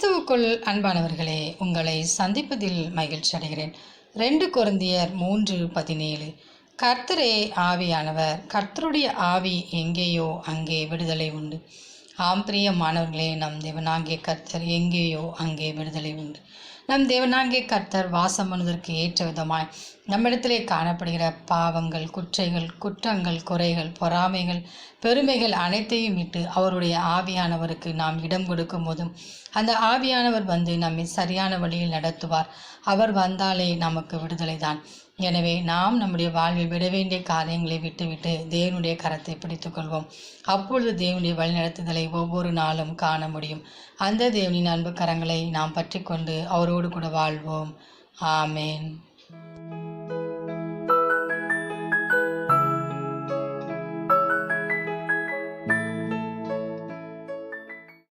கிறிஸ்துவுக்குள் அன்பானவர்களே, உங்களை சந்திப்பதில் மகிழ்ச்சி அடைகிறேன். 2 கொரிந்தியர் 3:17. கர்த்தரே ஆவியானவர், கர்த்தருடைய ஆவி எங்கேயோ அங்கே விடுதலை உண்டு. ஆம் பிரியமானவர்களே, நம் தேவனாகிய கர்த்தர் எங்கேயோ அங்கே விடுதலை உண்டு. நம் தேவனாகிய கர்த்தர் வாசம் பண்ணுவதற்கு ஏற்ற விதமாய் நம்மிடத்திலே காணப்படுகிற பாவங்கள், குற்றங்கள், குறைகள், பொறாமைகள், பெருமைகள் அனைத்தையும் விட்டு அவருடைய ஆவியானவருக்கு நாம் இடம் கொடுக்கும் போதும் அந்த ஆவியானவர் வந்து நம்மை சரியான வழியில் நடத்துவார். அவர் வந்தாலே நமக்கு விடுதலை தான். எனவே நாம் நம்முடைய வாழ்வில் விட வேண்டிய காரியங்களை விட்டுவிட்டு தேவனுடைய கரத்தை பிடித்துக் கொள்வோம். அப்பொழுது தேவனுடைய வழிநடத்துதலை ஒவ்வொரு நாளும் காண முடியும். அந்த தேவனின் அன்பு கரங்களை நாம் பற்றி கொண்டு அவரோடு கூட வாழ்வோம். ஆமேன்.